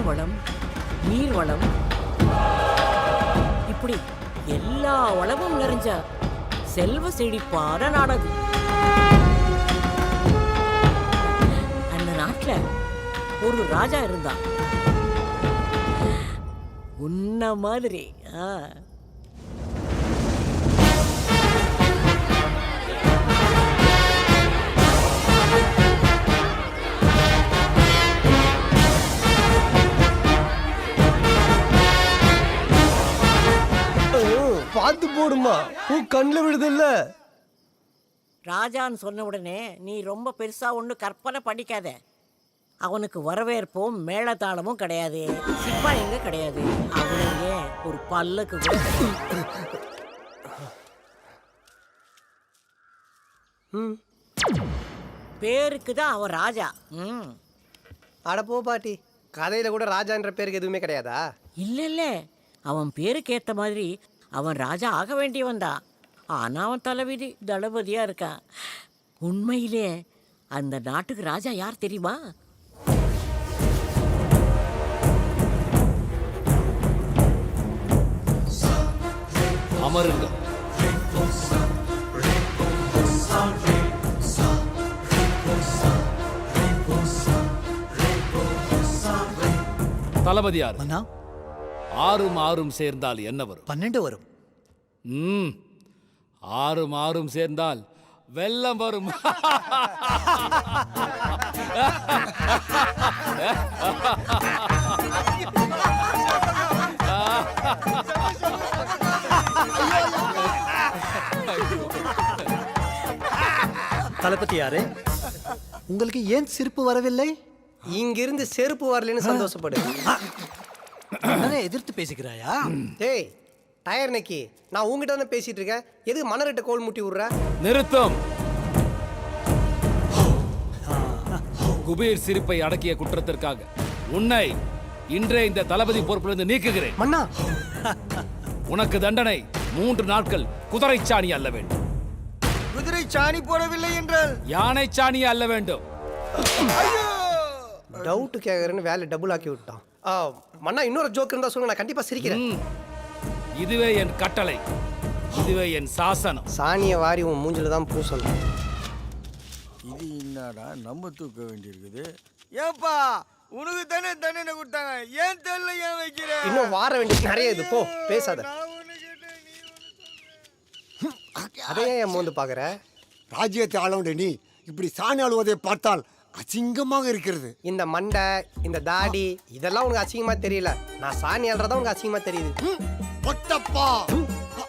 வளம், நீர் வளம், இப்படி எல்லா வளமும் நிறைஞ்ச செல்வ செழிப்பான நாடது. அந்த நாட்டுல ஒரு ராஜா இருந்தான், உன்ன மாதிரி. பார்த்து போடுமா, பூ கண்ணில் விடுதில்ல. ராஜான்னு சொன்ன உடனே நீ ரொம்ப பெருசா ஒண்ணு கற்பனை பண்ணிக்காத. அவனுக்கு வரவேற்பும் மேளதாளமும் கிடையாது, சிப்பாயிங்க கிடையாது, அவனுங்க ஒரு பல்லக்கு கூட. பேருக்கு தான் அவன் ராஜா. அட போ பாட்டி, கதையில கூட ராஜான்ற பேருக்கு எதுவுமே கிடையாதா? இல்ல இல்ல, அவன் பேருக்கு ஏத்த மாதிரி அவன் ராஜா ஆக வேண்டியவன் தான். ஆனா அவன் தலைவிதி தளபதியா இருக்கான். உண்மையிலே அந்த நாட்டுக்கு ராஜா யார் தெரியுமா? அமருங்க. தளபதி யார்? மன்னா, 6 6 சேர்ந்தால் என்ன வரும்? 12 வரும். 6 6 சேர்ந்தால் வெள்ளம் வரும். தளபதி யாரே, உங்களுக்கு ஏன் சிரிப்பு வரவில்லை? இங்கிருந்து செருப்பு வரலன்னு சந்தோஷப்படு. எதிர்த்து பேசுகிறாயா? டேய் டயர் நக்கி, நான் உங்ககிட்ட தானே பேசிட்டு இருக்கேன், எதுக்கு மணரட்ட கோல் முட்டி விடுற? நிறுத்தம். குபீர் சிரிப்பை அடக்கிய குற்றத்திற்காக உன்னை இன்றே இந்த தளபதி பொறுப்பிலிருந்து நீக்குகிறேன். மன்னா, உனக்கு தண்டனை 3 நாட்கள் குதிரை சாணி அல்ல வேண்டும். குதிரை சாணி போடவில்லை என்றால் யானை சாணி அல்ல வேண்டும். டவுட் கேக்குறேன்னு வேலை டபுள் ஆக்கி விட்டான். மன்னா, இன்னொரு ஜோக் இருந்தா சொல்லுங்க, நான் கண்டிப்பா சிரிக்கிறேன். இதுவே என் கட்டளை, இதுவே என் சாசனம். சாணியை வாரி உன் மூஞ்சில தான் பூசணும். இது என்னடா நம்ம தூக்க வேண்டியிருக்குது? ஏப்பா, உனக்கு தானே தண்டனை கொடுத்தாங்க, ஏன் தெரியல, ஏன் வைக்கிற? இன்னும் வார வேண்டியது நிறைய இது, போ பேசாத. அதையே என் மோந்து பாக்குற? ராஜ்யத்தை ஆளவுண்ட நீ இப்படி சாணி அழுவதை பார்த்தால் அசிங்கமாக இருக்கிறது. இந்த மண்டை, இந்த தாடி, இதெல்லாம் உனக்கு அசிங்கமா தெரியல. நான் சாணி அல்றதா உனக்கு அசிங்கமா தெரியுது. பொட்டப்பா,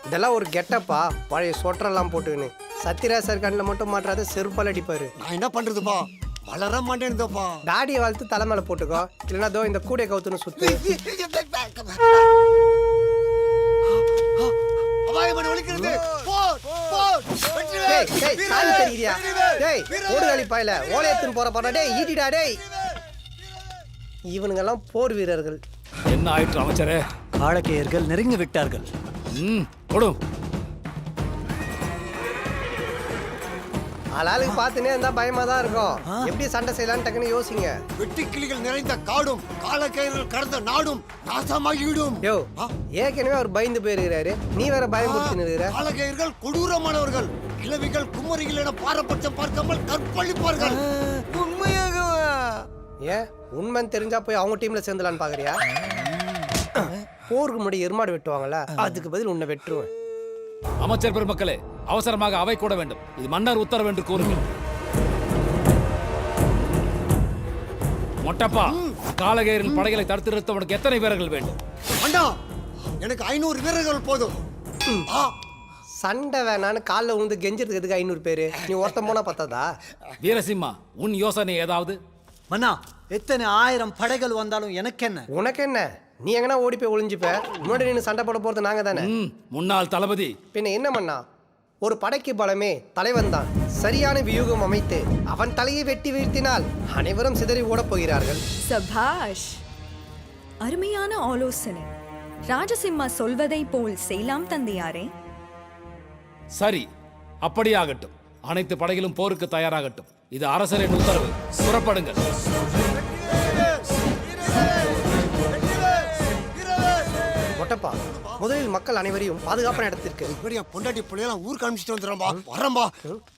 இதெல்லாம் ஒரு கெட்டப்பா, பழைய சொட்டரெல்லாம் போட்டுக்கின்னு. சத்யராஜ் கண்ணில் மட்டும் மாற்றாத செருப்பால் அடிப்பாரு. நான் என்ன பண்றதுப்பா, வளர மாட்டேன்னுப்பா. தாடியை வளர்த்து தலைமையில போட்டுக்கோ, இல்லைன்னா தோ இந்த கூடை கவுத்துன்னு சுத்து. இவனுங்கெல்லாம் போர் வீரர்கள். என்ன ஆயிற்று அமைச்சரே? காளகேயர்கள் நெருங்கி விட்டார்கள். ஆளாளுக்கு பார்த்துனே இருந்தா பயமா தான் இருக்கும். எப்படி சண்டை செய்யலான்னு டக்குன்னு யோசிங்க. வெட்டுக்கிளிகள் நிறைந்த காடும் காளகேயர்கள் கடந்த நாடும் நாசமாகிவிடும். யோ, ஏற்கனவே அவர் பயந்து போயிருக்கிறாரு, நீ வேற பயமுறுத்தி நிற்கிற. காளகேயர்கள் கொடூரமானவர்கள். கிழவிகள் குமரிகள் என பாரபட்சம் பார்க்காமல் கற்பழிப்பார்கள். உண்மையாகவா? ஏன் உண்மைன்னு தெரிஞ்சா போய் அவங்க டீம்ல சேர்ந்துலான்னு பாக்குறியா? போருக்கு முன்னாடி எருமாடு வெட்டுவாங்கல்ல, அதுக்கு பதில் உன்னை வெட்டுருவேன். அமைச்சர் பெருமக்களே, அவசரமாக அவை கூட வேண்டும். இது மன்னர் உத்தரவு என்று கூறுங்கள். மொட்டப்பா, காளகேயரின் படைகளை தடுத்து நிறுத்த உனக்கு எத்தனை வீரர்கள் வேண்டும்? அண்ணா, எனக்கு 500 வீரர்கள் போதும். சண்டை வேணான்னு காலில் விழுந்து கெஞ்சிருக்கிறதுக்கு 500 பேரு, நீ ஒருத்தம் போனா பத்தாதா? வீரசிம்மா, உன் யோசனை ஏதாவது? மன்னா, எத்தனை 1000 படைகள் வந்தாலும் எனக்கு என்ன? உனக்கு என்ன? நீ எங்கன்னா ஓடி போய் ஒளிஞ்சுப்ப. முன்னாடி நீ சண்டை போட போறது நாங்க தானே. முன்னாள் தளபதி. பின்ன என்ன மன்னா, ஒரு படைக்கு பலமே தலைவன் தான். சரியான வியூகம் அமைத்து அவன் தலையை வெட்டி வீழ்த்தினால் அனைவரும் சிதறி ஓடப் போகிறார்கள். சபாஷ், அருமையான ஆலோசனை. ராஜசிம்மா சொல்வதை போல் செய்யலாம் தந்தையாரே. சரி, அப்படியாகட்டும். அனைத்து படைகளும் போருக்கு தயாராகட்டும். இது அரசரின் உத்தரவு. புறப்படுங்கள். ஒட்டப்பா, முதலில் மக்கள் அனைவரையும் பாதுகாப்பான இடத்திற்கு. இப்படியா பொண்டாட்டி பிள்ளையெல்லாம் ஊருக்கு அனுப்பிச்சிட்டு வந்துடுறேன்பா. வரேன்பா.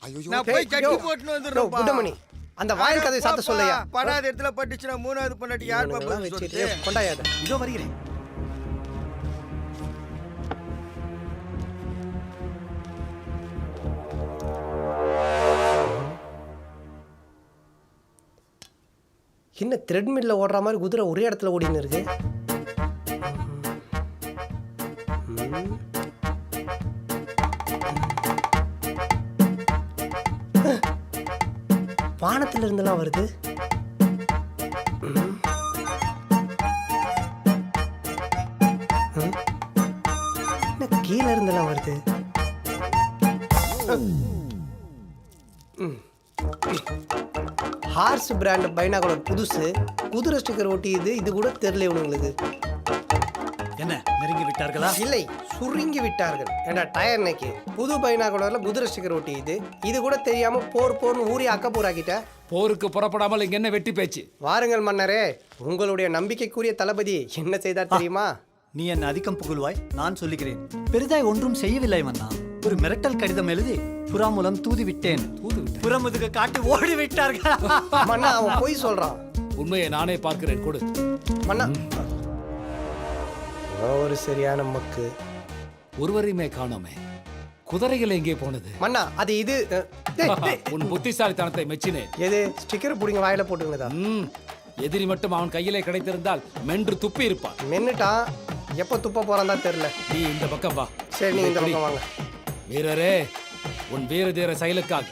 ஐயோ நான் போய் யோ, கட்டி போட்டுன்னு வந்துடுறேன் குண்டமணி, அந்த வாயில் கதை சாத்த சொல்லையா. படாத இடத்துல பட்டுச்சுன்னா மூணாவது பொண்டாட்டி யார் பாப்பா வச்சுட்டு கொண்டாயாத. இதோ வருகிறேன். என்ன த்ரெட்மில்ல ஓடுற மாதிரி குதிரை ஒரே இடத்துல ஓடின்னு இருக்கு. வானத்துல இருந்தெல்லாம் வருது. என்ன கீழே இருந்தெல்லாம் வருது. ஹார்ஸ் பிராண்ட் பைனாகுலர் புதுசு, குதிரை ஸ்டிக்கர் ஒட்டியது. இது கூட தெரியல இவனுங்களுக்கு. என்ன நெருங்கி விட்டார்களா? இல்லை, சுருங்கி விட்டார்கள். ஏண்டா டயர் நெக்கி புது பைனாகுலர்ல குதிரை ஸ்டிக்கர் ஒட்டியது. இது கூட தெரியாம போர்னு ஊறி அக்கப்பூராக்கிட்ட. போருக்கு புறப்படாமல் இங்க என்ன வெட்டி பேச்சு? வாருங்கள் மன்னரே, உங்களுடைய நம்பிக்கைக்குரிய தளபதி என்ன செய்தார் தெரியுமா? நீ என்ன அதிகம் புகழ்வாய், நான் சொல்லுகிறேன். பெரிதாய் ஒன்றும் செய்யவில்லை மன்னா. ஒரு மிரட்டல் கடிதம் எழுதி புறா மூலம் தூது விட்டேன். புறமுதுக காட்டி ஓடி விட்டார்கள். மன்னா, அவன் போய் சொல்றான். உண்மையை நானே பார்க்கிறேன், கொடு. மன்னா, ஒரு சரியான மக்கு. ஒருவரையுமே காணோமே. குதிரைகள் எங்கே போனது? மன்னா, அது இது. டேய், டேய். உன் புத்திசாலித்தனத்தை மெச்சினேன். எது ஸ்டிக்கர் புடிங்க வாயில போட்டுங்கதா? எதிரி மட்டும் அவன் கையிலே கிடைத்திருந்தால் மென்று துப்பி இருப்பான். மென்னுட்டான். எப்ப துப்ப போறான் தான் தெரியல. நீ இந்த பக்கம் வா. சரி, நீங்க இந்த பக்கம் வாங்க. வீரரே, உன் வீர தீர செயலுக்காக,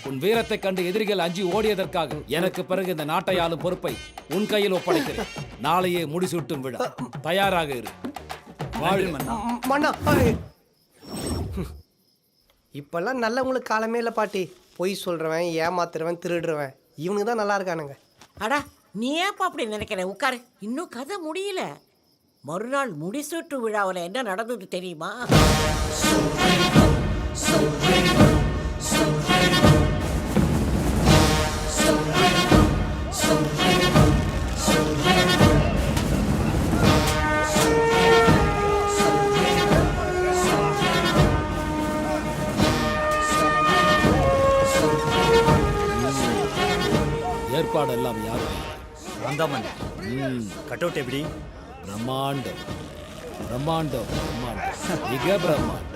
உன் வீரத்தை கண்டு எதிரிகள் அஞ்சி ஓடியதற்காக எனக்கு பிறகு இந்த நாட்டை ஆளும் பொறுப்பை உன் கையில் ஒப்படைக்கிறேன். நாளையே முடிசூட்டும் விழா. தயாராக இரு. வாழ் மன்னா. மன்னா, இப்பெல்லாம் நல்லவங்களுக்கு காலமே இல்லை பாட்டி. பொய் சொல்றவன், ஏமாத்துறவன், திருடுறவன், இவனுக்கு தான் நல்லா இருக்கானுங்க. அடா, நீ ஏப்பா அப்படி நினைக்கிற? உட்காரு, இன்னும் கதை முடியல. மறுநாள் முடிசூட்டு விழாவில் என்ன நடந்தது தெரியுமா? ஏற்பாடெல்லாம் யார்? வந்தாமன். கட் அவுட் எப்படி? பிரம்மாண்டம், பிரம்மாண்டம், பிரம்மாண்டம், மிக பிரம்மாண்டம்.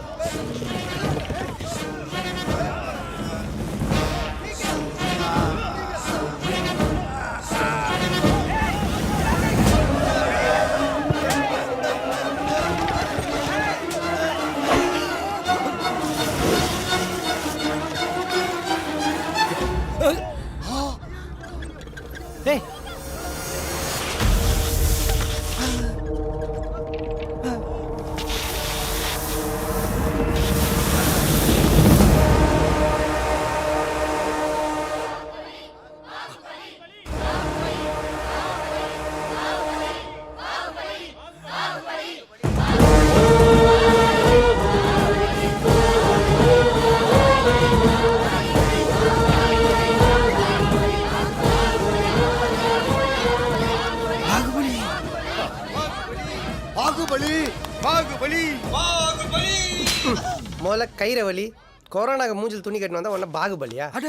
டேய், முதல்ல கயிற வலி, கொரோனாக்கு மூஞ்சில் துணி கட்டினு வந்தா உடனே பாகுபலியா? அட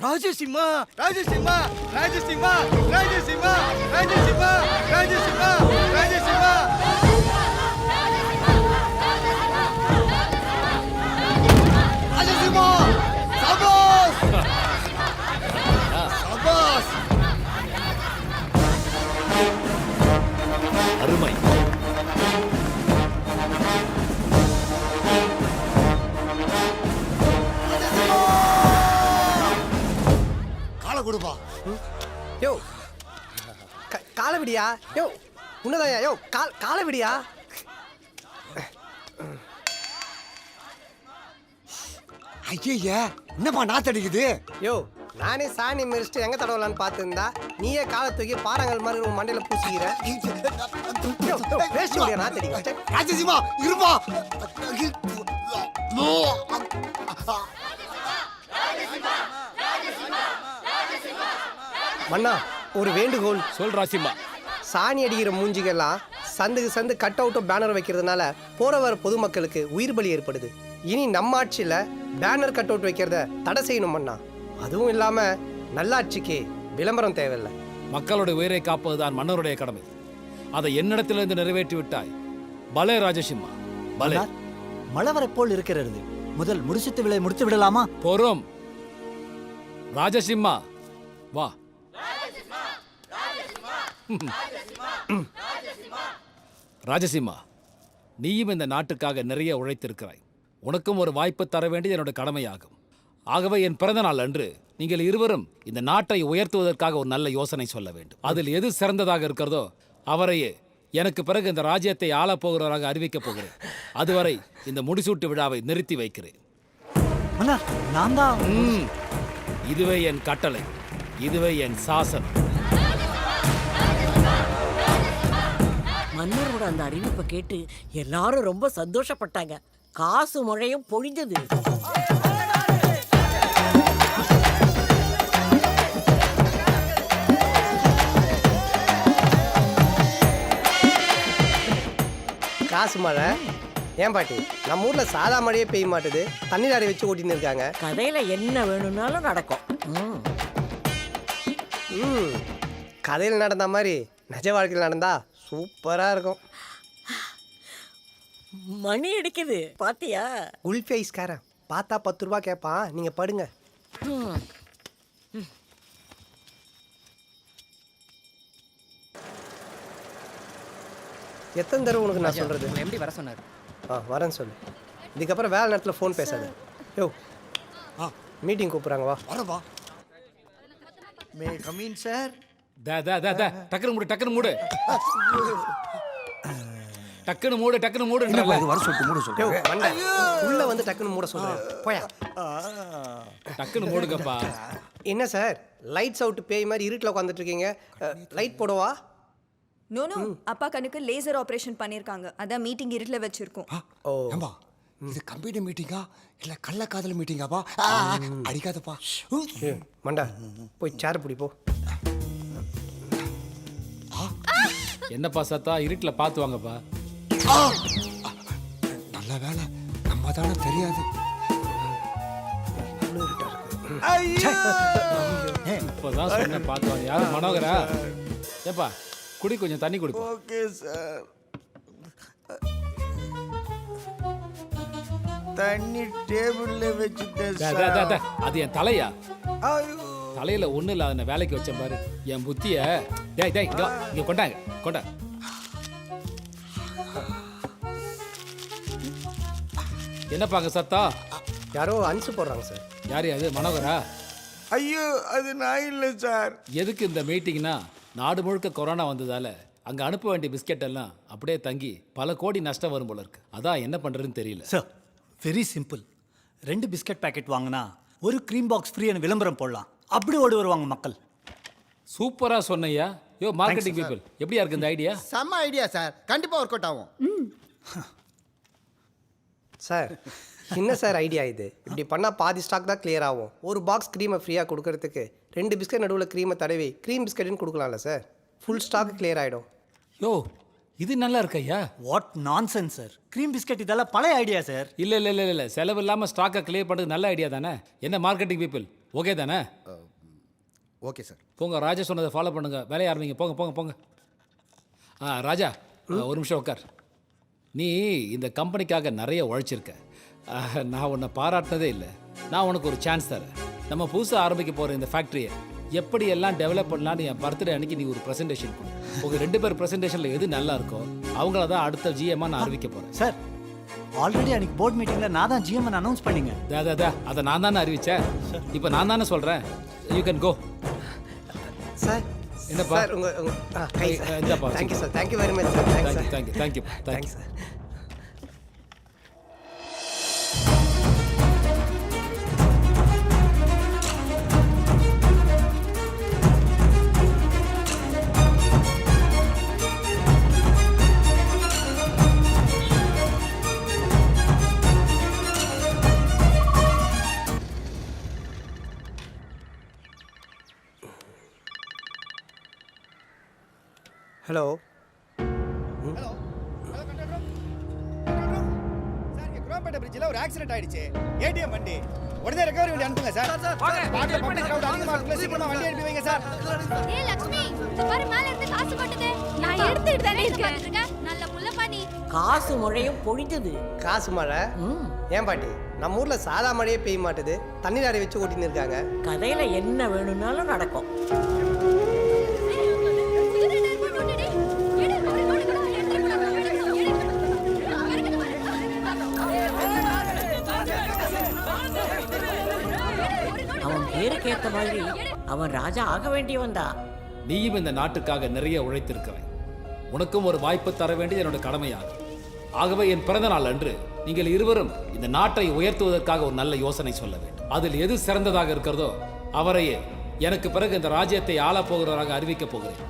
ராஜசிம்மா, ராஜசிம்மா, ராஜசிம்மா, ராஜசிம்மா, ராஜசிம்மா, ராஜசிம்மா, ராஜசிம்மா. ராஜசிம்மா, சபாஸ் சபாஸ். அருமை. காலை கொடுப்பா. யோ, காலை விடியா? யோ, உன்னதாயா? யோ, காலை விடியா? ஐயே, என்னப்பா நாத்தடிக்குது? யோ, நானே சாணி மிரிச்சிட்டு எங்க தடவலான்னு பார்த்துருந்தா நீயே காலை தூக்கி பாறாங்கல் மாதிரி உன் மண்டையில பூசிக்கிற. யோ, பேசி முடியா நாத்தடிக்க? ராஜசிம்மா, இருப்பா. மன்னா, ஒரு வேண்டுகோள். சொல் ராசிம்மா. சாணி அடிக்கிற மூஞ்சிகள்லாம் சந்துக்கு சந்து கட் அவுட்டும் பேனர் வைக்கிறதுனால போற வர பொதுமக்களுக்கு உயிர் பலி ஏற்படுது. இனி நம்ம ஆட்சியில் பேனர் கட் அவுட் வைக்கிறத தடை செய்யணுமண்ணா. அதுவும் இல்லாம நல்லாட்சிக்கு விளம்பரம் தேவையில்லை. மக்களுடைய உயிரை காப்பதுதான் மன்னருடைய கடமை. அதை என்னிடத்திலிருந்து நிறைவேற்றி விட்டாய். பலே ராஜசிம்மா பலே. மன்னார், மழை வரப்போல் இருக்கிறது. முதல் முடிசுத்து விலை முடித்து விடலாமா? பொறும் ராஜசிம்மா வா. ராஜசிம்மா, நீயும் இந்த நாட்டுக்காக நிறைய உழைத்திருக்கிறாய். உனக்கும் ஒரு வாய்ப்பு தர வேண்டியது என்னோட கடமையாகும். ஆகவே என் பிறந்த நாள் அன்று நீங்கள் இருவரும் இந்த நாட்டை உயர்த்துவதற்காக ஒரு நல்ல யோசனை சொல்ல வேண்டும். அதில் எது சிறந்ததாக இருக்கிறதோ அவரையே எனக்கு பிறகு இந்த ராஜ்யத்தை ஆளப்போகிறவராக அறிவிக்கப் போகிறேன். அதுவரை இந்த முடிசூட்டு விழாவை நிறுத்தி வைக்கிறேன். மன்னார், நான் தான். இதுவே என் கட்டளை, இதுவே என் சாசனம். மன்னரோட அந்த அறிவிப்பை கேட்டு எல்லாரும் ரொம்ப சந்தோஷப்பட்டாங்க. காசு மழையும் பொழிஞ்சது. காசு மழை ஏன் பாட்டி? நம்ம ஊர்ல சாதா மழையே பெய்ய மாட்டுது. தண்ணி லாரி வச்சு ஓட்டின்னு இருக்காங்க. கதையில என்ன வேணும்னாலும் நடக்கும். கதையில் நடந்த மாதிரி நிஜ வாழ்க்கையில் நடந்தா சூப்பரா இருக்கும். மணி அடிக்குது பாத்தியா? குல்ஃபி ஐஸ்காரன் பார்த்தா 10 ரூபா கேட்பான். நீங்க படுங்க. எத்தனை தடவை உனக்கு நான் சொல்றது? எப்படி வர சொன்னார்? வரேன்னு சொல்லு. இதுக்கப்புறம் வேலை நேரத்தில் ஃபோன் பேசாத. யோ, மீட்டிங் கூப்பிட்றாங்க, வா. வரவா. மே கமீன் சார். டக்குனு மூடு, டக்குனு மூடு, டக்குனு மூடு, டக்குனு மூடு. வர சொல்லிட்டு மூட சொல்றேன். உள்ள வந்து டக்குன்னு மூட சொல்றேன். போயா, டக்குனு மூடுங்கப்பா. என்ன சார் லைட்ஸ் அவுட் பேய் மாதிரி இருட்டில் உட்காந்துட்டு இருக்கீங்க? லைட் போடவா? நோ நோ, அப்பா கண்ணுக்கு லேசர் ஆபரேஷன் பண்ணிருக்காங்க. அதான் மீட்டிங் இருட்டில் வச்சிருக்கோம். ஓ, ஏம்பா, இது கம்ப்யூட்டர் மீட்டிங்கா இல்ல கள்ளக்காதல் மீட்டிங்காப்பா? அடிக்காதப்பா. மண்டா போய் சேர் பிடி போ. என்னப்பா சத்தா? இருட்டில் பார்த்து வாங்கப்பா. நல்ல வேலை, நம்ம தானே தெரியாது. இப்போதான் சொன்ன பார்த்து வாங்க. யாரும் மனோகரா? ஏப்பா குடி, கொஞ்சம் தண்ணி குடிப்பா. Okay sir. தண்ணி டேபிள்ல வச்சுட்டேன் சார். அது என் தலையா? ஐயோ, தலையில ஒண்ணு இல்ல, அதை வேலைக்கு வச்சேன் பாரு. என் புத்திய இங்க கொண்டாங்க, கொண்டா. என்னப்பாங்க சத்தா? யாரோ அனுப்பிச்சு போடுறாங்க சார். யாரு அது? மனோகரா? ஐயோ, அது நான் இல்லை சார். எதுக்கு இந்த மீட்டிங்னா, நாடு முழுக்க கொரோனா வந்ததால அங்க அனுப்ப வேண்டிய பிஸ்கெட் எல்லாம் அப்படியே தங்கி பல கோடி நஷ்டம் வரும் போல இருக்கு. அதான் என்ன பண்றதுன்னு தெரியல. Sir, very simple. 2 biscuit packet வாங்கினா ஒரு க்ரீம் பாக்ஸ் ஃப்ரீன்னு விளம்பரம் போடலாம். அப்படி ஓடி வருவாங்க மக்கள். சூப்பரா சொன்னையா. யோ மார்க்கெட்டிங் பீப்புள், எப்படியா இருக்கு இந்த ஐடியா? செம்ம ஐடியா சார். கண்டிப்பா ஒர்க் அவுட் ஆகும். சார் என்ன சார் ஐடியா இது? இப்படி பண்ணால் பாதி ஸ்டாக் தான் கிளியர் ஆகும். ஒரு பாக்ஸ் க்ரீமை ஃப்ரீயாக கொடுக்கறதுக்கு 2 பிஸ்கட் நடுவில் க்ரீமை தடவி க்ரீம் பிஸ்கட்னு கொடுக்கலாம்ல சார்? ஃபுல் ஸ்டாக் கிளியர் ஆகிடும். யோ இது நல்லா இருக்கையா? What nonsense sir. Cream biscuit இதெல்லாம் பழைய ஐடியா சார். இல்ல செலவு இல்லாம ஸ்டாக்கை கிளியர் பண்ணுறது நல்ல ஐடியா தானே? என்ன மார்க்கெட்டிங் பீப்புள், ஓகே தானே? Okay sir. போங்க, ராஜா சொன்னதை ஃபாலோ பண்ணுங்க. வேலையை ஆரம்பிங்க. போங்க போங்க போங்க. ராஜா, ஒரு நிமிஷம் உட்கார். நீ இந்த கம்பெனிக்காக நிறைய உழைச்சிருக்க. நான் உன்னை பாராட்டினதே இல்லை. நான் உனக்கு ஒரு சான்ஸ் தரேன். நம்ம புதுசாக ஆரம்பிக்க போகிற இந்த ஃபேக்ட்ரியை எப்படி எல்லாம் டெவலப் பண்ணலான்னு என் பர்த்டே அன்னைக்கு நீ ஒரு ப்ரெசன்டேஷன் கொடு. உங்கள் 2 பேர் ப்ரெசன்டேஷனில் எது நல்லா இருக்கோ அவங்கள தான் அடுத்த ஜிஎம்மாக நான் அறிவிக்க போகிறேன். சார், ஆல்ரெடி அன்னைக்கு போர்ட் மீட்டிங்கில் நான் தான் ஜிஎம் அனௌன்ஸ் பண்ணீங்க. அதை நான் தானே அறிவித்தேன். இப்போ நான் தானே சொல்கிறேன். You can go. சார் என்னப்பா? சார் உங்கள் கை சார். இந்தாப்பா. Thank you sir. Thank you very much sir. Thanks sir. Thank you thanks sir. Hello. Gunampettai பிரிட்ஜில் ஒரு ஆக்சிடென்ட் ஆயிடுச்சு. ஏடிஎம் வண்டி உடனே ரெக்கவரி வண்டி அனுப்புங்க சார். ஸ்பாட்ல பப்ளிக் கிரவுட் அதிகமா இருக்குல்ல, சீக்கிரமா வண்டி அனுப்பி வைங்க சார். ஏய் லட்சுமி, இந்த பாரு மேல இருந்து காசு கொட்டுதே. நான் எடுத்துட்டு தானே இருக்கேன். நல்ல புள்ள பாணி. காசு மழையும் பொழிஞ்சது. காசு மழை? ஏன் பாட்டி, நம்ம ஊர்ல சாதா மழையே பெய்ய மாட்டுது, தண்ணி லாரி வச்சு ஓட்டின்னு இருக்காங்க. கதையில என்ன வேணும்னாலும் நடக்கும். அவன் பேருக்கு ஏத்த மாதிரி அவன் ராஜா ஆக வேண்டியவன் தான். நீயும் இந்த நாட்டுக்காக நிறைய உழைத்திருக்கிறேன். உனக்கும் ஒரு வாய்ப்பு தர வேண்டியது என்னோட கடமையாகும். ஆகவே என் பிறந்த நாள் அன்று நீங்கள் இருவரும் இந்த நாட்டை உயர்த்துவதற்காக ஒரு நல்ல யோசனை சொல்ல வேண்டும். அதில் எது சிறந்ததாக இருக்கிறதோ அவரையே எனக்கு பிறகு இந்த ராஜ்யத்தை ஆளப் போகிறவராக அறிவிக்கப் போகிறேன்.